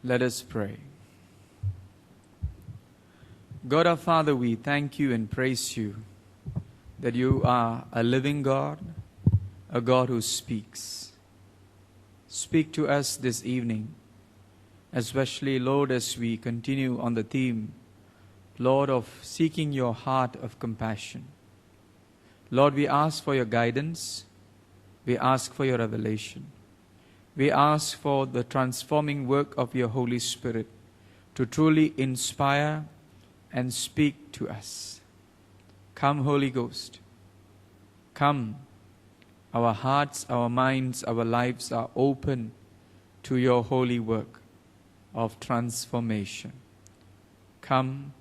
Let us pray. God our Father, we thank you and praise you that you are a living God, a God who speaks. Speak to us this evening, especially, Lord, as we continue on the theme, Lord, of seeking your heart of compassion. Lord, we ask for your guidance. We ask for your revelation. We ask for the transforming work of your Holy Spirit to truly inspire and speak to us. Come, Holy Ghost. Come. Our hearts, our minds, our lives are open to your holy work of transformation. Come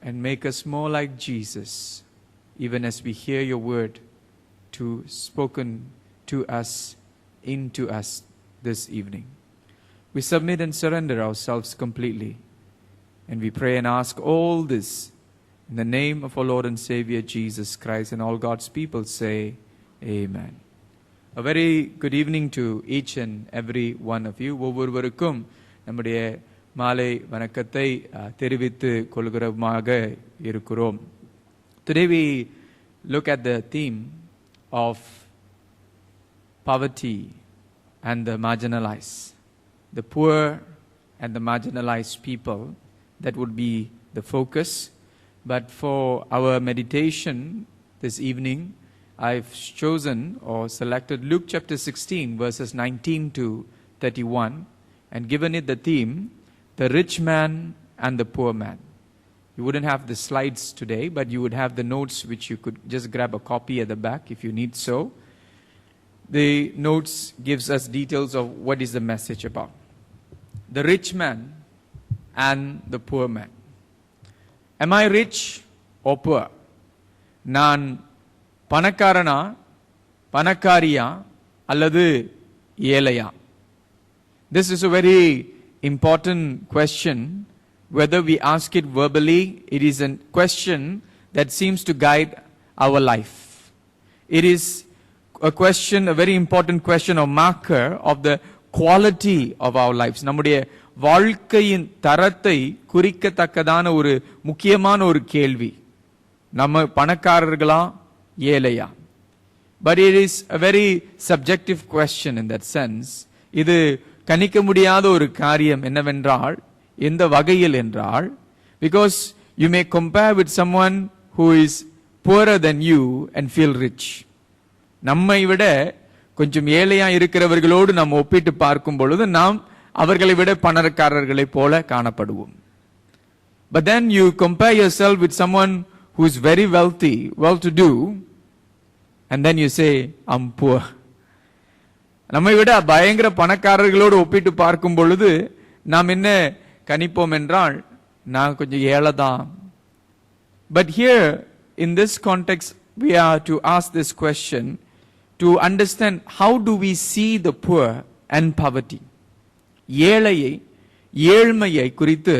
and make us more like Jesus, even as we hear your word spoken to us, into us this evening. We submit and surrender ourselves completely, and we pray and ask all this in the name of our Lord and Savior Jesus Christ, and all God's people say, Amen. A very good evening to each and every one of you. ஒவ்வொருவருக்கும் நம்முடைய மாலை வணக்கத்தை தெரிவித்து கொள்கிறோமாக இருக்கிறோம். Today we look at the theme of poverty and the marginalized, the poor and the marginalized people. That would be the focus. But for our meditation this evening, I've chosen or selected Luke chapter 16 verses 19 to 31 and given it the theme, the rich man and the poor man. You wouldn't have the slides today, but you would have the notes, which you could just grab a copy at the back if you need so. The notes gives us details of what is the message about. The rich man and the poor man. Am I rich or poor? நான் பணக்காரனா, பணக்காரியா, அல்லது ஏழையா? This is a very important question. Whether we ask it verbally, it is a question that seems to guide our life. It is a question, a very important question or marker of the quality of our lives. நம்முடைய வாழ்க்கையின் தரத்தை குறிக்கத்தக்கதான ஒரு முக்கியமான ஒரு கேள்வி. நம்ம பணக்காரர்களா ஏழையா? But it is a very subjective question in that sense. இது கணிக்க முடியாத ஒரு காரியம். என்னவென்றால், எந்த வகையில் என்றால், because you may compare with someone who is poorer than you and feel rich. நம்மை விட கொஞ்சம் ஏழையா இருக்கிறவர்களோடு நாம் ஒப்பிட்டு பார்க்கும் பொழுது நாம் அவர்களை விட பணக்காரர்களை போல காணப்படுவோம். But then you compare yourself with someone who is very wealthy, well-to-do, and then you say, I'm poor. நம்மை விட பயங்கர பணக்காரர்களோடு ஒப்பிட்டு பார்க்கும் பொழுது நாம் என்ன கணிப்போம் என்றால், நான் கொஞ்சம் ஏழைதான். But here, in this context, we are to ask this question to understand how do we see the poor and poverty. ஏழையை, ஏழ்மையை குறித்து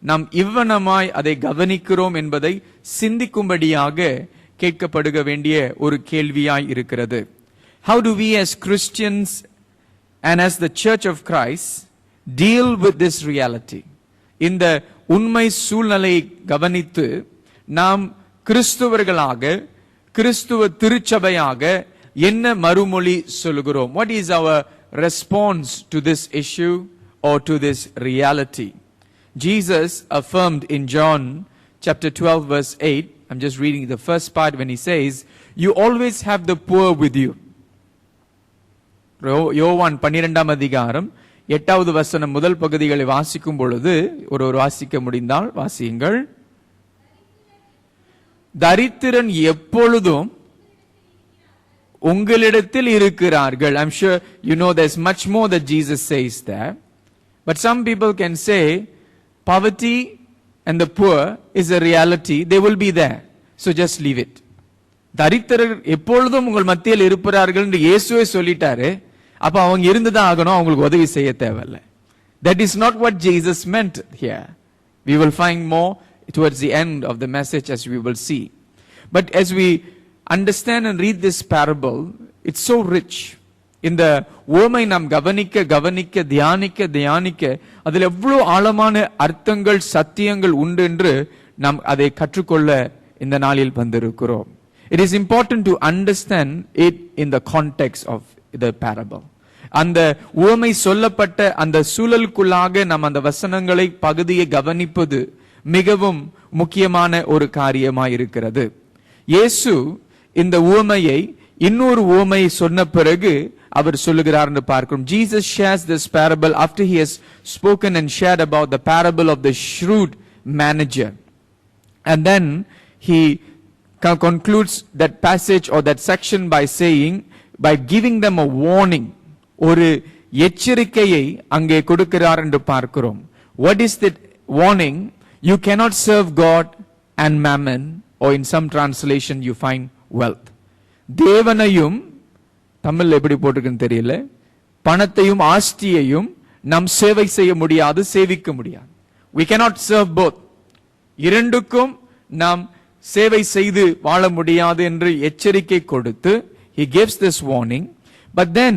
நாம் இவ்வனமாய் அதை கவனிக்கிறோம் என்பதை சிந்திக்கும்படியாக கேட்கப்படுக வேண்டிய ஒரு கேள்வியாய் இருக்கிறது. How do we as Christians and as the Church of Christ deal with this reality? இந்த உண்மை சூழ்நிலையை கவனித்து நாம் கிறிஸ்துவர்களாக, கிறிஸ்துவ திருச்சபையாக என்ன மறுமொழி சொல்கிறோம்? What is our response to this issue or to this reality? Jesus affirmed in John chapter 12 verse 8, I'm just reading the first part when he says, you always have the poor with you. யோவான் 12ஆம் அதிகாரம் 8வது வசனம் முதல் பகுதிகளை வாசிக்கும் பொழுது ஒரு வாசிக்க முடிந்தால் வாசியுங்கள். தரித்திரன் எப்பொழுதும் உங்களிடத்தில் இருக்கிறார்கள். I'm sure you know there's much more that Jesus says there. But some people can say poverty and the poor is a reality. They will be there. So just leave it. தரித்திரர் எப்பொழுதும் உங்கள் மத்தியில் இருப்பார்கள் என்று இயேசுவே சொல்லிட்டாரு. அப்ப அவங்க இருந்துதான் ஆகணும், அவங்களுக்கு உதவி செய்ய தேவையில்லை. That is not what Jesus meant here. We will find more towards the end of the message as we will see. But as we understand and read this parable, it's so rich. இந்த ஓமை நாம் கவனிக்க தியானிக்க அதில் எவ்வளவு ஆழமான அர்த்தங்கள் சத்தியங்கள் உண்டு என்று நாம் அதை கற்றுக்கொள்ள இந்த நாளில் வந்திருக்கிறோம். It is important to understand it in the context of the parable. அந்த உவமை சொல்லப்பட்ட அந்த சூழலுக்குள்ளாக நாம் அந்த வசனங்களை பகுதியை கவனிப்பது மிகவும் முக்கியமான ஒரு காரியமாய் இருக்கிறது. இயேசு இந்த உவமையை இன்னொரு உவமையை சொன்ன பிறகு அவர் சொல்லுகிறார் என்று பார்க்கிறோம். Jesus shares this parable after he has spoken and shared about the parable of the shrewd manager. And then he concludes that passage or that section by saying, by giving them a warning. ஒரு எச்சரிக்கையை அங்கே கொடுக்கிறார் என்று பார்க்கிறோம். What is that warning? You cannot serve God and mammon, or in some translation you find wealth. தேவனையும் தமிழ்ல எப்படி போட்டிருக்குன்னு தெரியல, பணத்தையும் ஆஸ்தியையும் நாம் சேவை செய்ய முடியாது, சேவிக்க முடியாது. We cannot serve both. இரண்டுக்கும் நாம் சேவை செய்து வாழ முடியாது என்று எச்சரிக்கை கொடுத்து he gives this warning. But then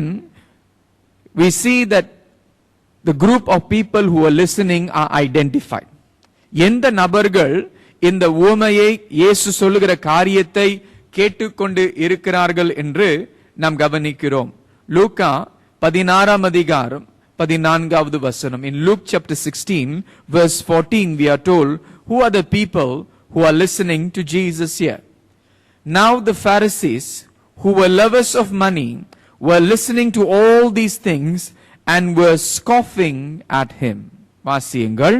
we see that the group of people who are listening are identified. எந்த நபர்கள் இந்த உவமையை இயேசு சொல்லுகிற காரியத்தை கேட்டுக்கொண்டு இருக்கிறார்கள் என்று நாம் கவனிக்கிறோம். லூக்கா 16 அதிகாரம் 14வது வசனம். In Luke chapter 16 verse 14 we are told, who are the people who are listening to Jesus here? Now the Pharisees, who were lovers of money, were listening to all these things and were scoffing at him. வாசியுங்கள்.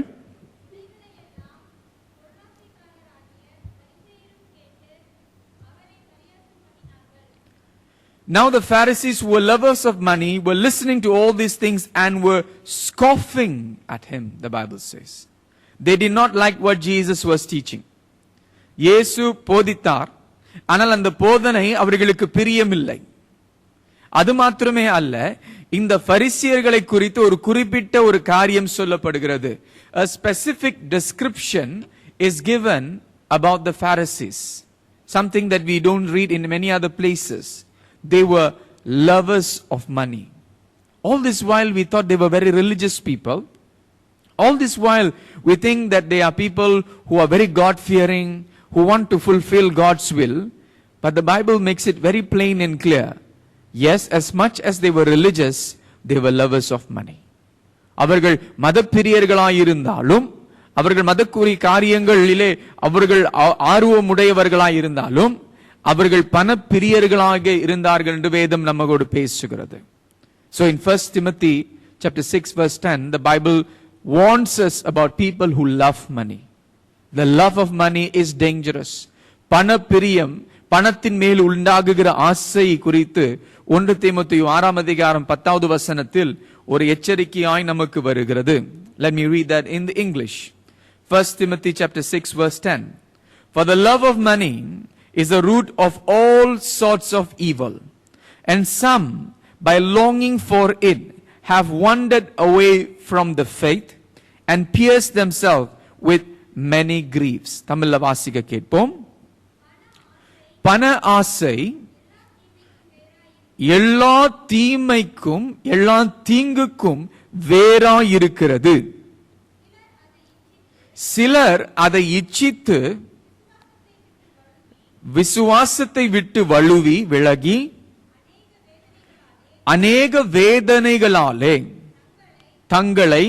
Now the Pharisees, who were lovers of money, were listening to all these things and were scoffing at him, the Bible says. They did not like what Jesus was teaching. இயேசு போதித்தார், ஆனால் அந்த போதனை அவர்களுக்கு பிரியமில்லை. அது மாத்திரமே அல்ல, இந்த பரிசேயர்களை குறித்து ஒரு குறிப்பிட்ட ஒரு காரியம் சொல்லப்படுகிறது. A specific description is given about the Pharisees, something that we don't read in many other places. They were lovers of money. All this while we thought they were very religious people. All this while we think that they are people who are very God-fearing, who want to fulfill God's will. But the Bible makes it very plain and clear. Yes, as much as they were religious, they were lovers of money. அவர்கள் மதப்பிரியர்களாயிருந்தாலும், அவர்கள் மதக்குறி காரியங்களிலே அவர்கள் ஆர்வமுடையவர்களாயிருந்தாலும், அவர்கள் பணப்பிரியர்களாக இருந்தார்கள் என்று வேதம் நம்மோடு பேசுகிறது. So in 1 Timothy chapter 6 verse 10, the Bible warns us about people who love money. The love of money is dangerous. பணப்பிரியம், பணத்தின் மேல் உண்டாகுகிற ஆசை குறித்து 1 தீமோத்தேயு 6 அதிகாரம் 10வது வசனத்தில் ஒரு எச்சரிக்கையாய் நமக்கு வருகிறது. Let me read that in the English. 1 Timothy chapter 6 verse 10. For the love of money is the root of all sorts of evil, and some, by longing for it, have wandered away from the faith and pierced themselves with many griefs. தமிழ்ல வாசிக்க கேட்போம். பண ஆசை எல்லா தீமைக்கும் எல்லா தீங்குக்கும் வேறாயிருக்கிறது. சிலர் அதை இச்சித்து விசுவாசத்தை விட்டு வழுவி விலகி அநேக வேதனைகளாலே தங்களை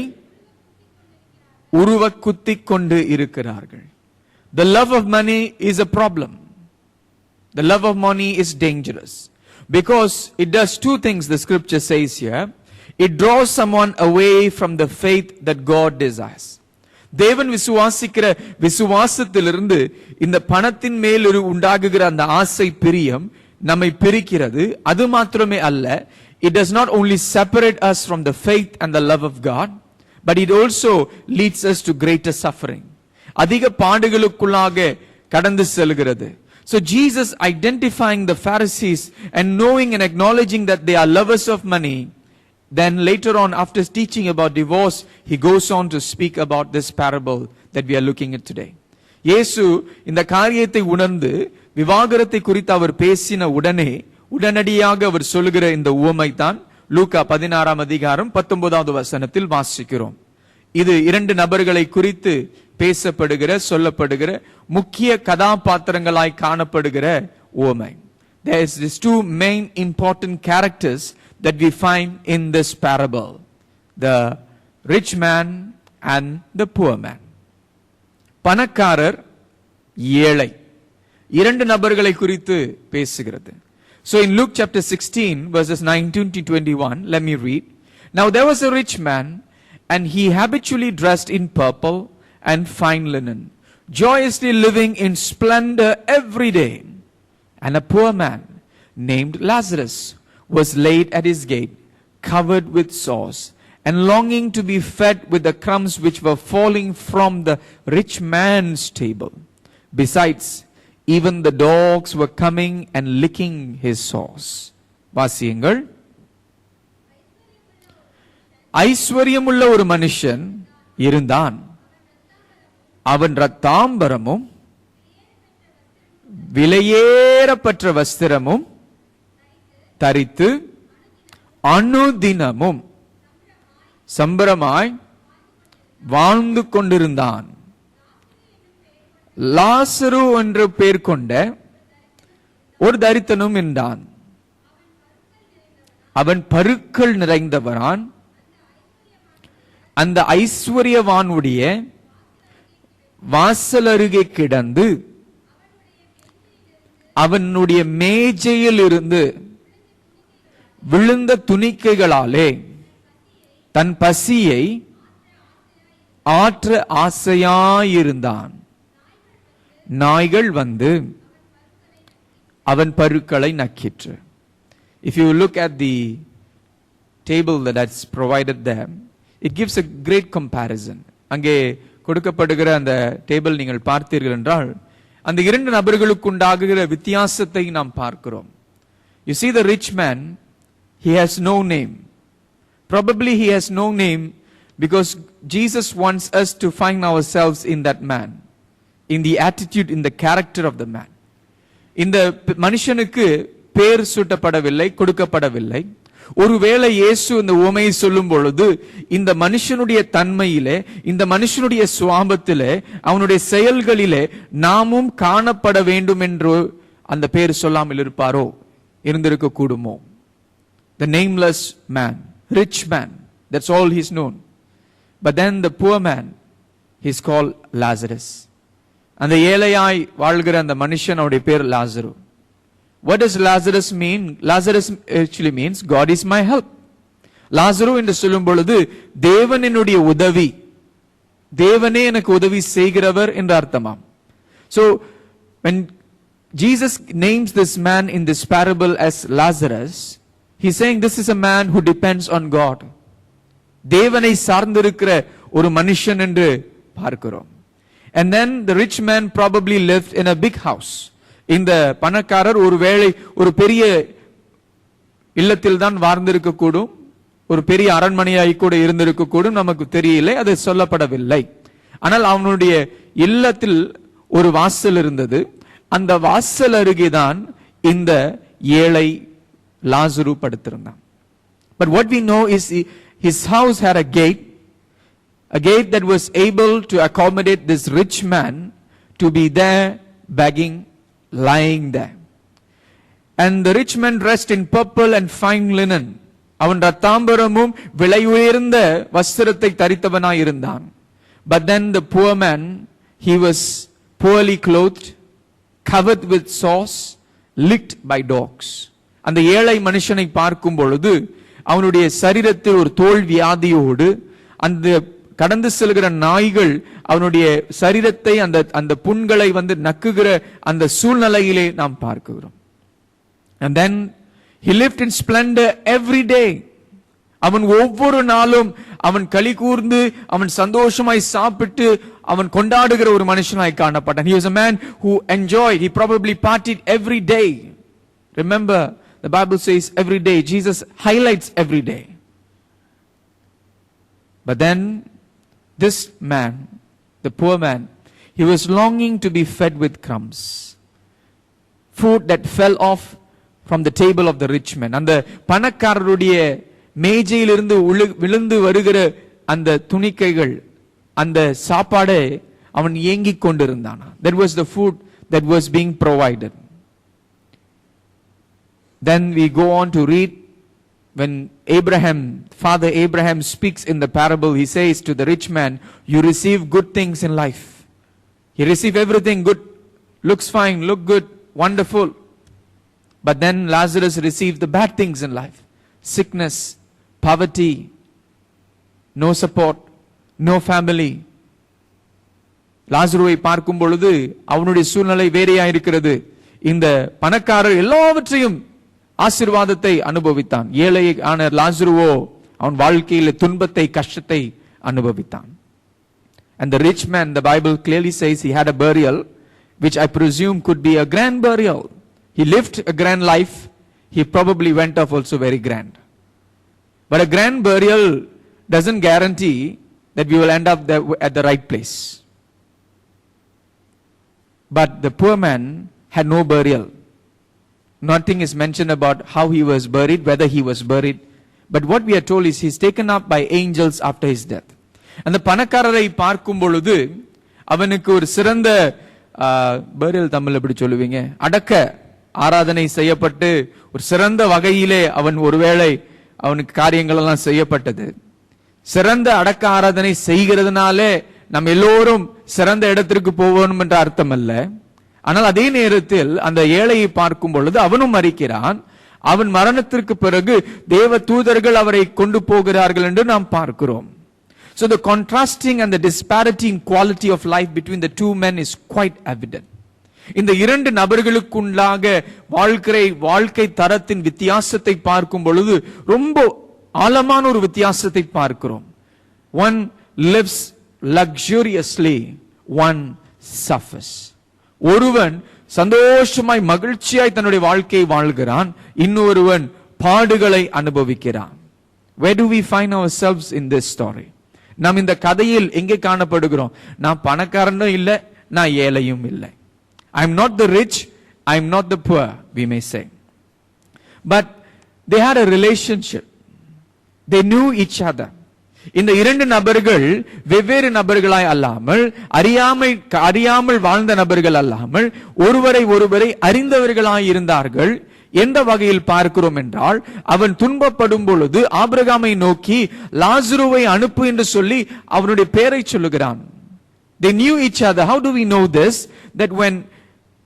உருவக்குத்திக் கொண்டு இருக்கிறார்கள். The love of money is a problem. The love of money is dangerous because it does two things, the scripture says here. It draws someone away from the faith that God desires. தேவன் விசுவாசிக்கிற விசுவாசத்திலிருந்து இந்த பணத்தின் மேல் உண்டாகுகிற அந்த ஆசை பிரியம் நம்மை பிரிக்கிறது. அது மாத்திரமே அல்ல, it does not only separate us from the faith and the love of God, but it also leads us to greater suffering. அதிக பாடுகளுக்குள்ளாக கடந்து செல்கிறது. So Jesus, identifying the Pharisees and knowing and acknowledging that they are lovers of money, then later on, after teaching about divorce, he goes on to speak about this parable that we are looking at today. இயேசு இந்த காரியத்தை உணர்ந்து விவாகரத்தை குறித்து அவர் பேசின உடனே உடனடியாக அவர் சொல்லுகிற இந்த உவமை தான் லூக்கா 16 அதிகாரம் 19வது வசனத்தில் வாசிக்கிறோம். இது 2 நபர்களை குறித்து பேசப்படுகிற சொல்லப்படுகிற முக்கிய கதாபாத்திரங்களாய் காணப்படுகிற உவமை. There is these 2 main important characters that we find in this parable, the rich man and the poor man. பணக்காரர் ஏழை, 2 நபர்களை குறித்து பேசுகிறது. So in Luke chapter 16 verses 19 to 21, let me read. Now there was a rich man, and he habitually dressed in purple and fine linen, joyously living in splendor every day. And a poor man named Lazarus was laid at his gate, covered with sores, and longing to be fed with the crumbs which were falling from the rich man's table. Besides, even the dogs were coming and licking his sores. வாசியுங்கள். ஐஸ்வர்யமுள்ள ஒரு மனுஷன் இருந்தான். அவன் இரத்தாம்பரமும் விலையேறப்பெற்ற வஸ்திரமும் தரித்து அனுதினமும் சம்பரமாய் வாழ்ந்து கொண்டிருந்தான். லாசரு என்று பெயர் கொண்ட ஒரு தரித்திரனும் இருந்தான். அவன் பருக்கள் நிறைந்தவரான். அந்த ஐஸ்வர்யவானுடைய வாசல் அருகே கிடந்து அவனுடைய மேஜையில் இருந்து விழுந்த துணிக்கைகளாலே தன் பசியை ஆற்ற ஆசையாயிருந்தான். நாய்கள் வந்து அவன் பருக்களை நக்கிற்று. If you look at the table that's provided there, it gives a great comparison. அங்கே கொடுக்கப்படுகிற அந்த டேபிள் நீங்கள் பார்த்தீர்கள் என்றால் அந்த 2 நபர்களுக்கு உண்டாகுகிற வித்தியாசத்தை நாம் பார்க்கிறோம். You see the rich man, he has no name. Probably he has no name because Jesus wants us to find ourselves in that man, in the attitude, in the character of the man. இந்த மனுஷனுக்கு பேர் சூட்டப்படவில்லை, கொடுக்கப்படவில்லை. ஒருவேளை இயேசு இந்த உவமையை சொல்லும் பொழுது இந்த மனுஷனுடைய தன்மையிலே, இந்த மனுஷனுடைய சுவாபத்திலே, அவனுடைய செயல்களிலே நாமும் காணப்பட வேண்டும் என்று அந்த பேர் சொல்லாமல் இருப்பாரோ, இருந்திருக்க கூடுமோ. The nameless man, rich man, that's all he's known. But then the poor man, he's called Lazarus. அந்த ஏழையாய் வாழ்கிற அந்த மனுஷனுடைய பேர் லாசரு. What does Lazarus mean? Lazarus actually means God is my help. லாசரு என்று சொல்லும் பொழுது தேவன் என்னுடைய உதவி, தேவனே எனக்கு உதவி செய்கிறவர் என்று அர்த்தமாம். So when Jesus names this man in this parable as Lazarus, he's saying this is a man who depends on God. தேவனை சார்ந்திருக்கிற ஒரு மனுஷன் என்று பார்க்கிறோம். And then the rich man probably lived in a big house. இந்த பணக்காரர் ஒருவேளை ஒரு பெரிய இல்லத்தில் தான் வாழ்ந்திருக்க கூடும், ஒரு பெரிய அரண்மனையாய் கூட இருந்திருக்க கூடும், நமக்கு தெரியல, அது சொல்லப்படவில்லை. ஆனால் அவனுடைய இல்லத்தில் ஒரு வாசல் இருந்தது. அந்த வாசல் அருகேதான் இந்த ஏழை லாசரு படுத்திருந்தான். But what we know is his house had a gate that was able to accommodate this rich man to be there begging, lying there. And the rich man dressed in purple and fine linen. அவன் இரத்தாம்பரமும் விலை உயர்ந்த வஸ்திரத்தை தரித்தவனாய் இருந்தான். But then the poor man, he was poorly clothed, covered with sores, licked by dogs. அந்த ஏழை மனுஷனை பார்க்கும் பொழுது அவனுடைய சரீரத்தில் ஒரு தோல் வியாதியோடு அந்த கடந்து செல்கிற நாய்கள் அவனுடைய சரீரத்தை அந்த புண்களை வந்து நக்குகிற அந்த சூழ்நிலையிலே நாம் பார்க்கிறோம். And then he lived in splendor every day. அவன் ஒவ்வொரு நாளும் அவன் களி கூர்ந்து அவன் சந்தோஷமாய் சாப்பிட்டு அவன் கொண்டாடுகிற ஒரு மனுஷனாய் காணப்பட்டான். He was a man who enjoyed, he probably partied every day. Remember, the Bible says every day. Jesus highlights every day. But then this man, the poor man, he was longing to be fed with crumbs, food that fell off from the table of the rich man. அந்த பணக்காரருடைய மேஜையிலிருந்து விழுந்து வருகிற அந்த துணிக்கைகள், அந்த சாப்பாடை அவன் ஏங்கிக் கொண்டிருந்தான். That was the food that was being provided. Then we go on to read when Father Abraham speaks in the parable, he says to the rich man, you receive good things in life. You receive everything good, looks fine, look good, wonderful. But then Lazarus received the bad things in life. Sickness, poverty, no support, no family. லாசருவை பார்க்கும் பொழுது அவனுடைய சூழ்நிலை வேறையா இருக்கிறது. இந்த பணக்காரர் எல்லாவற்றையும் ஆசீர்வாதத்தை அனுபவித்தான். ஏழை ஆன லாசருவோ அவன் வாழ்க்கையில துன்பத்தை, கஷ்டத்தை அனுபவித்தான். And the rich man, the Bible clearly says he had a burial, which I presume could be a grand burial. He lived a grand life. He probably went off also very grand. But a grand burial doesn't guarantee that we will end up at the right place. But the poor man had no burial. Nothing is mentioned about how he was buried, whether he was buried. But what we are told is he's taken up by angels after his death. அந்த பணக்காரரை பார்க்கும் பொழுது அவனுக்கு ஒரு சிறந்த burial, Tamil எப்படி சொல்லுவீங்க, அடக்க ஆராதனை செய்யப்பட்டு ஒரு சிறந்த வகையிலே அவன் ஒருவேளை அவனுக்கு காரியங்கள் எல்லாம் செய்யப்பட்டது. சிறந்த அடக்க ஆராதனை செய்கிறதுனாலே நம்ம எல்லோரும் சிறந்த இடத்திற்கு போவோம் என்ற அர்த்தம் அல்ல. ஆனால் அதே நேரத்தில் அந்த ஏழையை பார்க்கும் பொழுது அவனும் மரிக்கிறான். அவன் மரணத்திற்கு பிறகு தேவ தூதர்கள் அவரை கொண்டு போகிறார்கள் என்று நாம் பார்க்கிறோம். So the contrasting and the disparity in quality of life between the two men is quite evident. இந்த இரண்டு நபர்களுக்குள்ளாக வாழ்க்கை தரத்தின் வித்தியாசத்தை பார்க்கும் பொழுது ரொம்ப ஆழமான ஒரு வித்தியாசத்தை பார்க்கிறோம். One lives luxuriously, one suffers. ஒருவன் சந்தோஷமாய் மகிழ்ச்சியாய் தன்னுடைய வாழ்க்கையை வாழ்கிறான், இன்னொருவன் பாடுகளை அனுபவிக்கிறான். Where do we find ourselves in this story? நாம் இந்த கதையில் எங்கே காணப்படுகிறோம்? நான் பணக்காரனும் இல்லை, நான் ஏழையும் இல்லை. I am not the rich, I am not the poor, we may say. But they had a relationship. They knew each other. இந்த இரண்டு நபர்கள் வெவ்வேறு நபர்களாய் அல்லாமல், அறியாமல் வாழ்ந்த நபர்கள் அல்லாமல், ஒருவரை அறிந்தவர்களாய் இருந்தார்கள். எந்த வகையில் பார்க்கிறோம் என்றால், அவன் துன்பப்படும் பொழுது ஆபிரகாமை நோக்கி லாசருவை அனுப்பு என்று சொல்லி அவனுடைய பெயரை சொல்லுகிறான். They knew each other. How do we know this? That when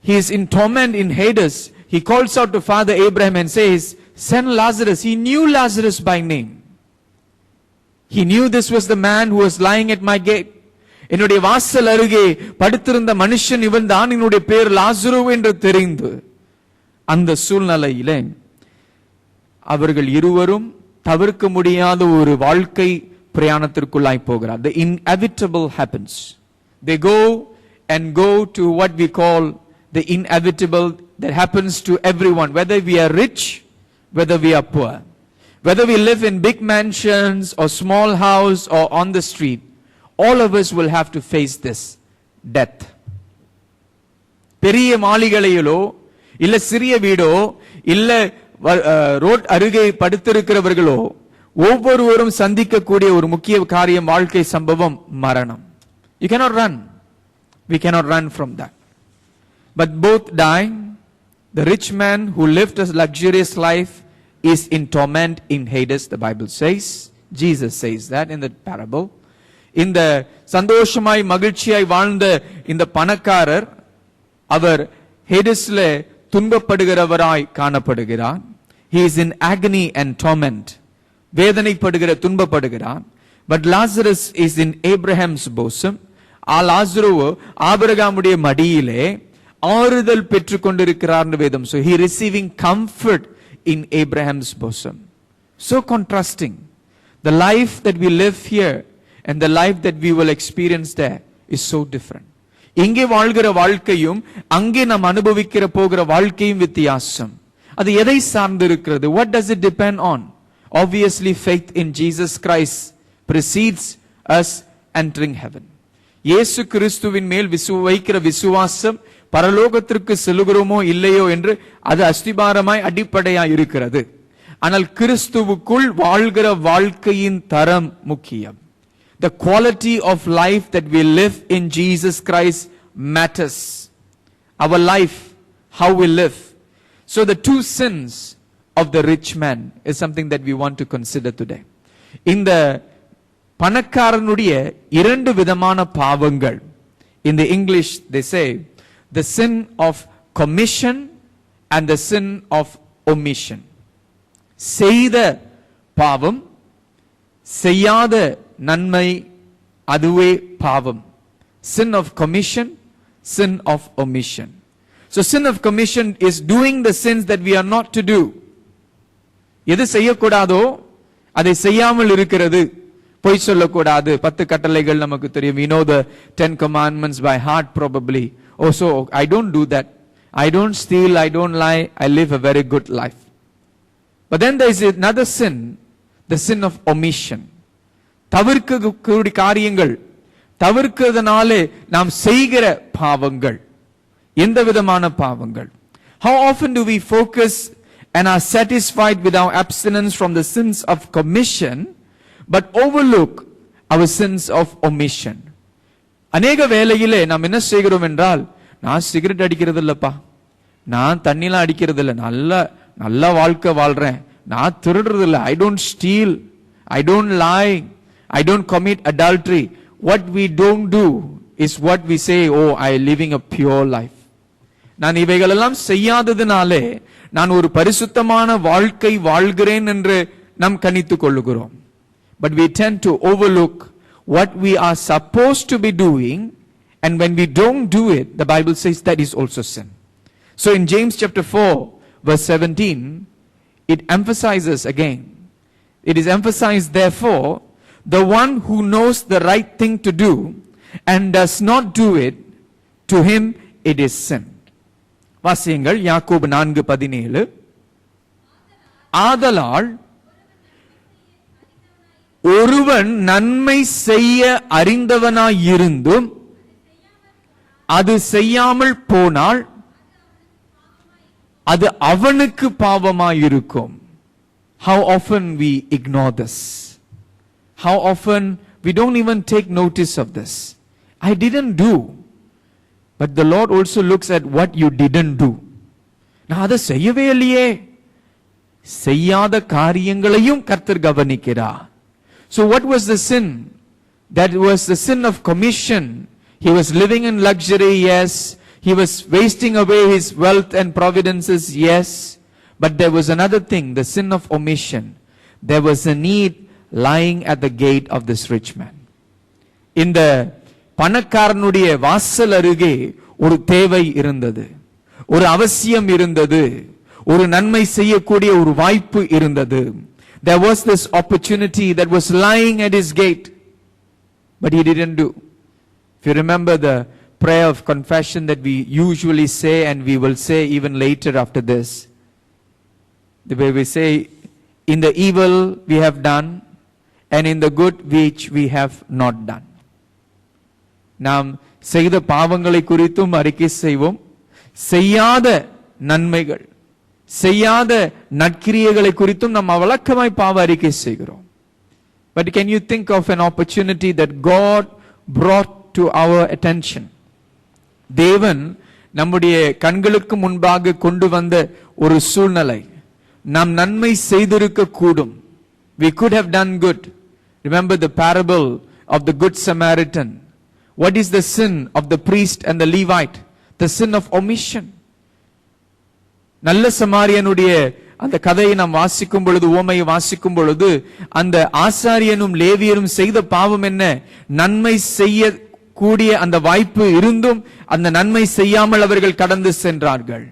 he is in torment in Hades, he calls out to Father Abraham and says, send Lazarus. He knew Lazarus by name. He knew this was the man who was lying at my gate. என்னுடைய வாசல் அருகே படுத்திருந்த மனுஷன் இவன் தான், என்னுடைய பேர் லாசரு என்று தெரிந்து அந்த சூழ்நிலையிலே அவர்கள் இருவரும் தவிர்க்க முடியாத ஒரு வாழ்க்கை பிரயாணத்திற்குள்ளாய் போகிறார். The inevitable happens. They go to what we call the inevitable that happens to everyone, whether we are rich, whether we are poor. Whether we live in big mansions or small house or on the street, all of us will have to face this death. பெரிய மாளிகையிலோ இல்ல சிறிய வீடோ இல்ல road அருகே படுத்திருக்கிறவர்களோ ஒவ்வொருவரும் சந்திக்கக்கூடிய ஒரு முக்கிய காரியம், வாழ்க்கை சம்பவம், மரணம். You cannot run. We cannot run from that. But both die. The rich man who lived a luxurious life is in torment in Hades, the Bible says. Jesus says that in the parable. இந்த சந்தோஷமாய் மகிழ்ச்சியாய் வாழ்ந்த இந்த பணக்காரர் அவர் ஹேடஸ்ல துன்பப்படுகிறவராய் காணப்படுகிறார். He is in agony and torment. வேதனைப்படுகிற, துன்பப்படுகிறார். But Lazarus is in Abraham's bosom. லாசரு ஆபிரகாமுடைய மடியிலே ஆறுதல் பெற்றுக் கொண்டிருக்கிறார் வேதம். So he receiving comfort in Abraham's bosom. So contrasting. The life that we live here and the life that we will experience there is so different. இங்கே வாழ்கிற வாழ்க்கையும் அங்கே நாம் அனுபவிக்கிற போகிற வாழ்க்கையும் வித்தியாசம். அது எதை சார்ந்து இருக்கிறது? What does it depend on? Obviously faith in Jesus Christ precedes us entering heaven. இயேசு கிறிஸ்துவின் மேல் வைக்கிற விசுவாசம் பரலோகத்திற்கு செல்லுகிறோமோ இல்லையோ என்று அது அஸ்திபாரமாய் அடிப்படையாய் இருக்கிறது. ஆனால் கிறிஸ்துவுக்குள் வாழ்கிற வாழ்க்கையின் தரம் முக்கியம். The quality of life that we live in Jesus Christ matters. Our life, how we live. So the two sins of the rich man is something that we want to consider today. இந்த பணக்காரனுடைய இரண்டு விதமான பாவங்கள். In the English they say the sin of commission and the sin of omission. செய்த பாவம், செய்யாத நன்மை, அதுவே பாவம். Sin of commission, sin of omission. So sin of commission is doing the sins that we are not to do. எது செய்யக்கூடாதோ அதை செய்யாமல் இருக்கிறது. பொய் சொல்லக்கூடாது. 10 கட்டளைகள் நமக்கு தெரியும். We know the 10 commandments by heart probably. Oh, so I don't do that. I don't steal, I don't lie, I live a very good life. But then there is another sin, the sin of omission. தவிர்க்கக்கூடிய காரியங்கள், தவிர்க்கிறதுனாலே நாம் செய்கிற பாவங்கள். எந்த விதமான பாவங்கள்? How often do we focus and are satisfied with our abstinence from the sins of commission but overlook our sins of omission? அநேக வேளையிலே நாம் என்ன செய்கிறோம் என்றால், நான் சிகரெட் அடிக்கிறது இல்லப்பா, நான் தண்ணிலாம் அடிக்கிறது இல்லை, நல்ல வாழ்க்கை வாழ்றேன், நான் திருடுறது இல்லை, I don't steal, I don't lie, I don't commit adultery. What we don't do is what we say, oh, I am living a pure life. நான் இவைகளெல்லாம் செய்யாததினாலே நான் ஒரு பரிசுத்தமான வாழ்க்கை வாழ்கிறேன் என்று நாம் கணித்துக் கொள்ளுகிறோம். But we tend to overlook what we are supposed to be doing, and when we don't do it, the Bible says that is also sin. So in James chapter 4 verse 17, it emphasizes again. It is emphasized, therefore, the one who knows the right thing to do and does not do it, to him it is sin. வாசியுங்கள் யாக்கோபு 4:17. ஆதலால் ஒருவன் நன்மை செய்ய அறிந்தவனாயிருந்தும் அது செய்யாமல் போனால் அது அவனுக்கு பாவமாயிருக்கும். How often we ignore this. How often we don't even take notice of this. I didn't do. But the Lord also looks at what you didn't do. நான் அதை செய்யவே இல்லையே. செய்யாத காரியங்களையும் கர்த்தர் கவனிக்கிறார். So what was the sin? That was the sin of commission. He was living in luxury, yes. He was wasting away his wealth and providences, yes. But there was another thing, the sin of omission. There was a need lying at the gate of this rich man. இந்த பணக்காரனுடைய வாசல் அருகே ஒரு தேவை இருந்தது, ஒரு அவசியம் இருந்தது, ஒரு நன்மை செய்யக்கூடிய ஒரு வாய்ப்பு இருந்தது. There was this opportunity that was lying at his gate, but he didn't do. If you remember the prayer of confession that we usually say, and we will say even later after this, the way we say, in the evil we have done, and in the good which we have not done. நாம் செய்த பாவங்களை குறித்தும் அறிக்கை செய்வோம், செய்யாத நன்மைகள், செய்யாத நற்கிரியைகளை குறித்தும் நாம் வழக்கமாய் பாவ அறிக்கை செய்கிறோம். But can you think of an opportunity that God brought to our attention? தேவன் நம்முடைய கண்களுக்கு முன்பாக கொண்டு வந்த ஒரு சூழ்நிலை, நாம் நன்மை செய்திருக்க கூடும். We could have done good. Remember the parable of the Good Samaritan. What is the sin of the priest and the Levite? The sin of omission. நல்ல சமாரியனுடைய அந்த கதையை நாம் வாசிக்கும் பொழுது, உவமையை வாசிக்கும் பொழுது, அந்த ஆசாரியனும் லேவியரும் செய்த பாவம் என்ன? நன்மை செய்ய கூடிய அந்த வாய்ப்பு இருந்தும் அந்த நன்மை செய்யாமல் அவர்கள் கடந்து சென்றார்கள்.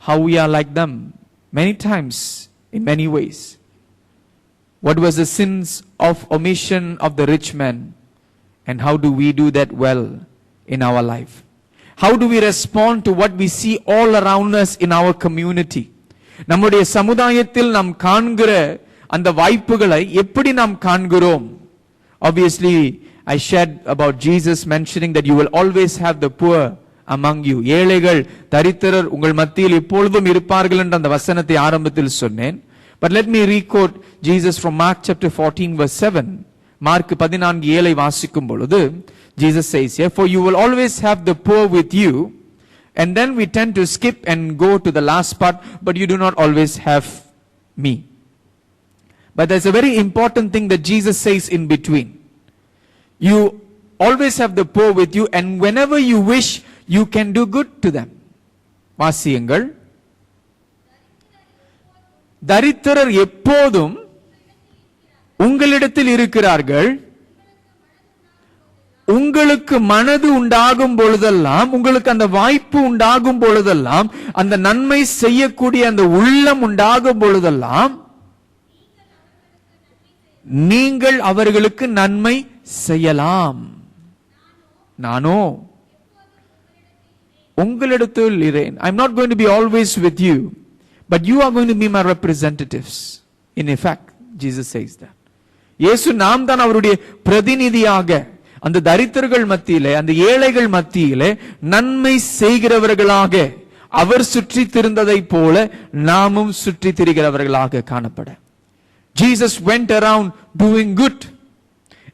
How we are like them many times in many ways. What was the sins of omission of the rich man, and how do we do that well in our life? How do we respond to what we see all around us in our community? நம்முடைய சமுதாயத்தில் நாம் காண்கிற அந்த வாய்ப்புகளை எப்படி நாம் காண்கிறோம்? Obviously I shared about Jesus mentioning that you will always have the poor among you. ஏழைகள் தரித்திரர் உங்கள் மத்தியில் எப்பொழுதும் இருப்பார்கள் என்ற அந்த வசனத்தை ஆரம்பத்தில் சொன்னேன். But let me re-quote Jesus from Mark chapter 14 verse 7. Mark 14:7 வாசிக்கும் பொழுது Jesus says here, for you will always have the poor with you. And then we tend to skip and go to the last part, but you do not always have me. But there's a very important thing that Jesus says in between. You always have the poor with you, and whenever you wish, you can do good to them. வாசியுங்கள். தரித்திரர் எப்போதும் உங்களிடத்தில் இருக்கிறார்கள். உங்களுக்கு மனது உண்டாகும் பொழுதெல்லாம், உங்களுக்கு அந்த வாய்ப்பு உண்டாகும் பொழுதெல்லாம், அந்த நன்மை செய்யக்கூடிய அந்த உள்ளம் உண்டாகும் பொழுதெல்லாம் நீங்கள் அவர்களுக்கு நன்மை செய்யலாம். நானோ உங்களிடத்தில் இரேன். I'm not going to be always with you, but you are going to be my representatives. In effect, Jesus says that. இயேசு நாம் தான் அவருடைய பிரதிநிதியாக அந்த தரித்திரர்கள் மத்தியிலே, அந்த ஏழைகள் மத்தியிலே நன்மை செய்கிறவர்களாக அவர் சுற்றி திரிந்ததை போல நாமும் சுற்றி திரிகிறவர்களாக காணப்பட. Jesus went around doing good.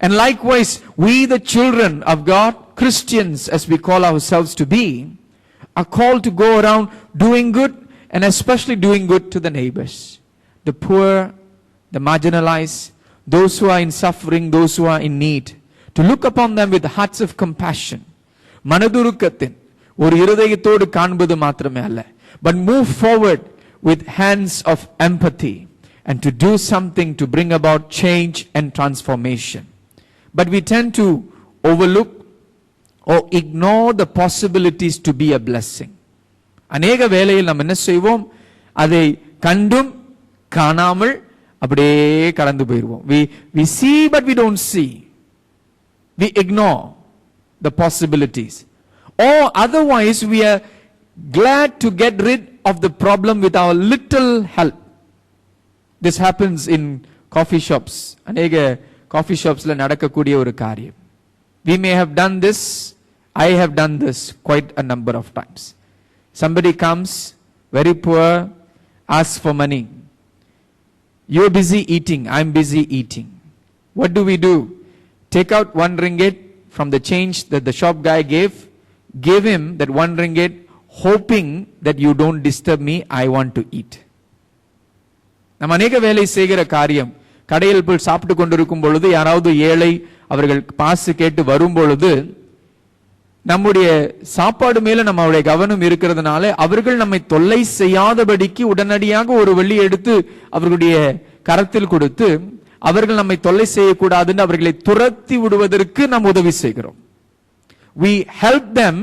And likewise, we the children of God, Christians as we call ourselves to be, are called to go around doing good, and especially doing good to the neighbors, the poor, the marginalized, those who are in suffering, those who are in need, to look upon them with hearts of compassion. மனதுருக்கத்தின் ஒரு இருதயத்தோடு காண்பது மாத்திரமே அல்ல, but move forward with hands of empathy and to do something to bring about change and transformation. But we tend to overlook or ignore the possibilities to be a blessing. அநேக வேளையில் நாம் என்ன செய்வோம்? அதை கண்டும் காணாமல் அப்படியே கடந்து போயிடுவோம். We see but we don't see. We ignore the possibilities. Or otherwise we are glad to get rid of the problem with our little help. This happens in coffee shops. அநேக coffee shopsல நடக்கக்கூடிய ஒரு காரியம். We may have done this. I have done this quite a number of times. Somebody comes, very poor, asks for money. You're busy eating. I'm busy eating. What do? Take out 1 ringgit from the change that the shop guy gave. Give him that 1 ringgit, hoping that you don't disturb me. I want to eat. நம்ம அநேக வேலை செய்கிற காரியம், கடையில் போய் சாப்பிட்டு கொண்டிருக்கும் பொழுது யாராவது ஏழை அவர்கள் பாசு கேட்டு வரும் பொழுது நம்முடைய சாப்பாடு மேல நம்மளுடைய கவனம் இருக்கிறதுனால அவர்கள் நம்மை தொல்லை செய்யாதபடிக்கு உடனடியாக ஒரு வெள்ளி எடுத்து அவர்களுடைய கரத்தில் கொடுத்து அவர்கள் நம்மை தொல்லை செய்யக்கூடாதுன்னு அவர்களை துரத்தி விடுவதற்கு நாம் உதவி செய்கிறோம். We help them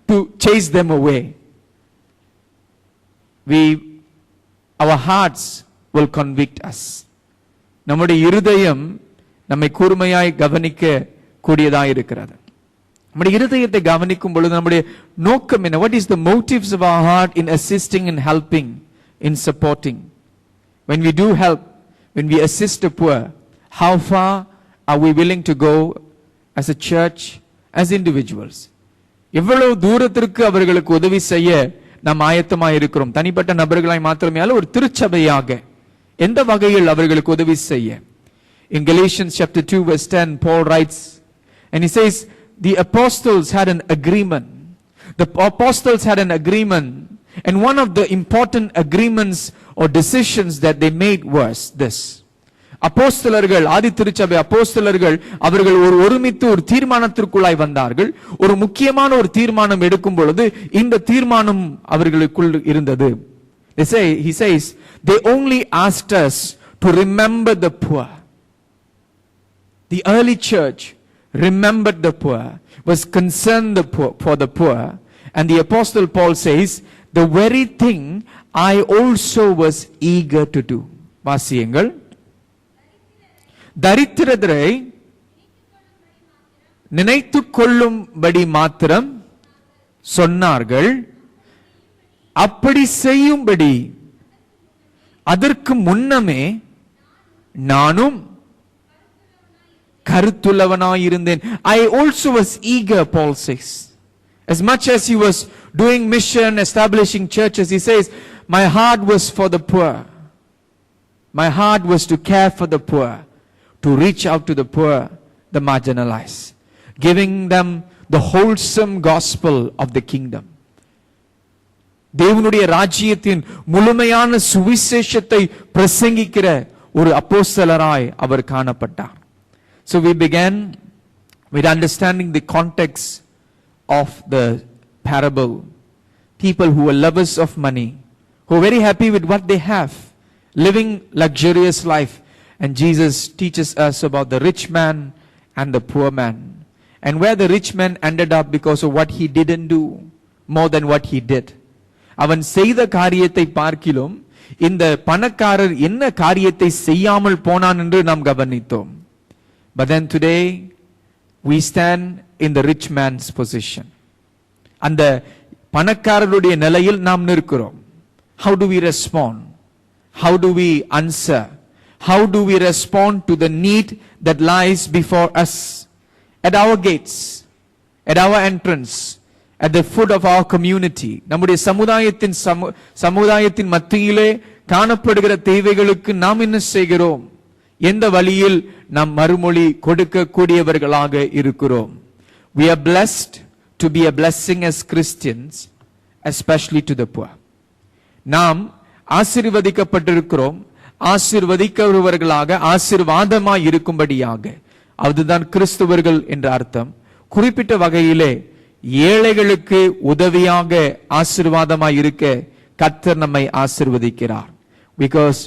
to chase them away. Our hearts will convict us. நம்முடைய இருதயம் நம்மை கூர்மையாய் கவனிக்க கூடியதாய் இருக்கிறது. நம்முடைய இருதயத்தை கவனிக்கும் பொழுது நம்முடைய நோக்கம் என்ன? What is the motives of our heart in assisting and helping, in supporting? When we do help, when we assist the poor, how far are we willing to go as a church, as individuals? எவ்வளவு தூரத்திற்கு அவர்களுக்கு உதவி செய்ய நாம் ஆயத்தமாய் இருக்கிறோம்? தனிப்பட்ட நபர்களாய் மாத்திரமே அல்ல, ஒரு திருச்சபையாக எந்த வகையில் அவர்களுக்கு உதவி செய்ய? In Galatians chapter 2 verse 10, Paul writes, and he says, the apostles had an agreement. The apostles had an agreement, and one of the important agreements or decisions that they made was this. அப்போஸ்தலர்கள், ஆதி திருச்சபை அப்போஸ்தலர்கள் அவர்கள் ஒருமித்து ஒரு தீர்மானத்திற்குள்ளாய் வந்தார்கள். ஒரு முக்கியமான ஒரு தீர்மானம் எடுக்கும் பொழுது இந்த தீர்மானம் அவர்களுக்குள் இருந்தது. He says, they only asked us to remember the poor. The early church remembered the poor, was concerned for the poor, and the apostle Paul says, the very thing I also was eager to do. வாசியுங்கள். தரித்திரரை நினைத்துக் கொள்ளும்படி மாத்திரம் சொன்னார்கள். அப்படி செய்யும்படி அதற்கு முன்னமே நானும் கருத்துள்ளவனாயிருந்தேன். I also was eager, Paul says. As much as he was doing mission, establishing churches, he says, my heart was for the poor. My heart was to care for the poor, to reach out to the poor, the marginalized, giving them the wholesome gospel of the kingdom. தேவனுடைய ராஜ்யத்தின் முழுமையான சுவிசேஷத்தை பிரசங்கிக்கிற ஒரு அப்போஸ்தலராய் அவர் காணப்பட்டார். So we began with understanding the context of the parable. People who are lovers of money, who are very happy with what they have, living luxurious life. And Jesus teaches us about the rich man and the poor man, and where the rich man ended up because of what he didn't do more than what he did. அவன் செய்த காரியத்தை பார்க்கிலும் இந்த பணக்காரர் என்ன காரியத்தை செய்யாமல் போனான் என்று நாம் கவனித்தோம். But then today we stand in the rich man's position. அந்த பணக்காரருடைய நிலையில் நாம் நிற்கிறோம். How do we respond? How do we answer? How do we respond to the need that lies before us at our gates, at our entrance, at the foot of our community? நம்முடைய சமுதாயத்தின் மத்தியிலே காணப்படுகிற தேவைகளுக்கு நாம் என்ன செய்கிறோம்? எந்த வழியில் நாம் மறுமொழி கொடுக்க கூடியவர்களாக இருக்கிறோம்? We are blessed to be a blessing as Christians, especially to the poor. நாம் ஆசீர்வதிக்கப்பட்டிருக்கிறோம், ஆசீர்வதிக்கிறவர்களாக, ஆசீர்வாதமாய் இருக்கும்படியாக. அதுதான் கிறிஸ்தவர்கள் என்ற அர்த்தம். குறிப்பிட்ட வகையிலே ஏழைகளுக்கு உதவியாக ஆசீர்வாதமாய் இருக்க கர்த்தர் நம்மை ஆசீர்வதிக்கிறார். Because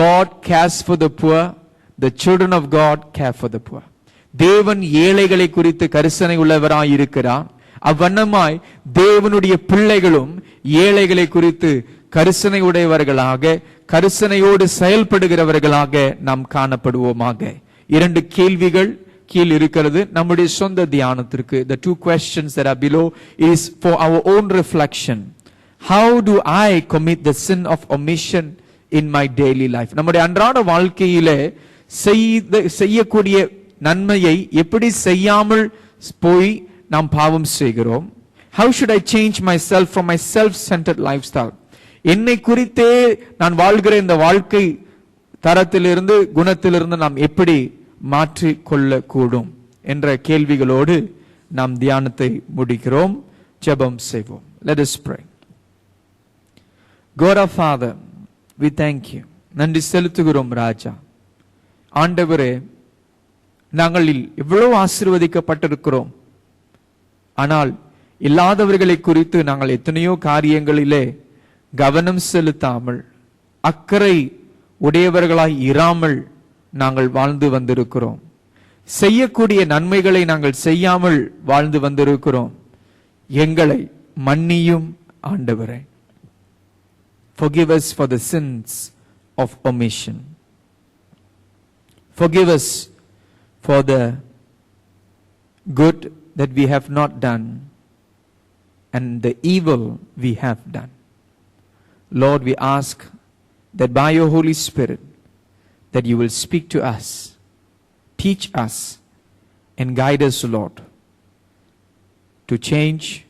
God cares for the poor, the children of God care for the poor. தேவன் ஏழைகளை குறித்து கரிசனை உள்ளவராய் இருக்கிறார். அவ்வண்ணமாய் தேவனுடைய பிள்ளைகளும் ஏழைகளை குறித்து கரிசனை உடையவர்களாக, கரிசனையோடு செயல்படுகிறவர்களாக நாம் காணப்படுவோமாக. 2 கேள்விகள் கீழ் இருக்கிறது நம்முடைய சொந்த தியானத்திற்கு. The 2 questions that are below is for our own reflection. How do I commit the sin of omission in my daily life? நம்முடைய அன்றாட வாழ்க்கையிலே செய்யக்கூடிய நன்மையை எப்படி செய்யாமல் போய் நாம் பாவம் செய்கிறோம்? How should I change myself from my self-centered lifestyle? என்னை குறித்தே நான் வாழ்கிற இந்த வாழ்க்கை தரத்திலிருந்து, குணத்திலிருந்து நாம் எப்படி மாற்றிக் கொள்ள கூடும் என்ற கேள்விகளோடு நாம் தியானத்தை முடிக்கிறோம். ஜெபம் செய்வோம். Let us pray. God our Father, we thank you. நன்றி செலுத்துகிறோம் ராஜா. ஆண்டவரே, நாங்கள் எவ்வளவு ஆசீர்வதிக்கப்பட்டிருக்கிறோம். ஆனால் இல்லாதவர்களை குறித்து நாங்கள் எத்தனையோ காரியங்களிலே கவனம் செலுத்தாமல், அக்கறை உடையவர்களாய் இராமல் நாங்கள் வாழ்ந்து வந்திருக்கிறோம். செய்யக்கூடிய நன்மைகளை நாங்கள் செய்யாமல் வாழ்ந்து வந்திருக்கிறோம். எங்களை மன்னியும் ஆண்டவரே. Forgive us for the sins of omission. Forgive us for the good that we have not done and the evil we have done. Lord, we ask that by your Holy Spirit that you will speak to us, teach us and guide us, Lord, to change,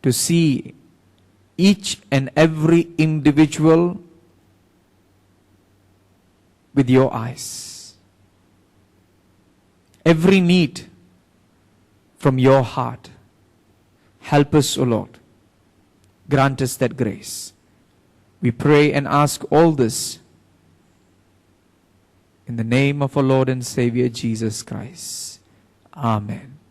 to see each and every individual with your eyes. Every need from your heart. Help us, O Lord. Grant us that grace. We pray and ask all this in the name of our Lord and Savior Jesus Christ. Amen.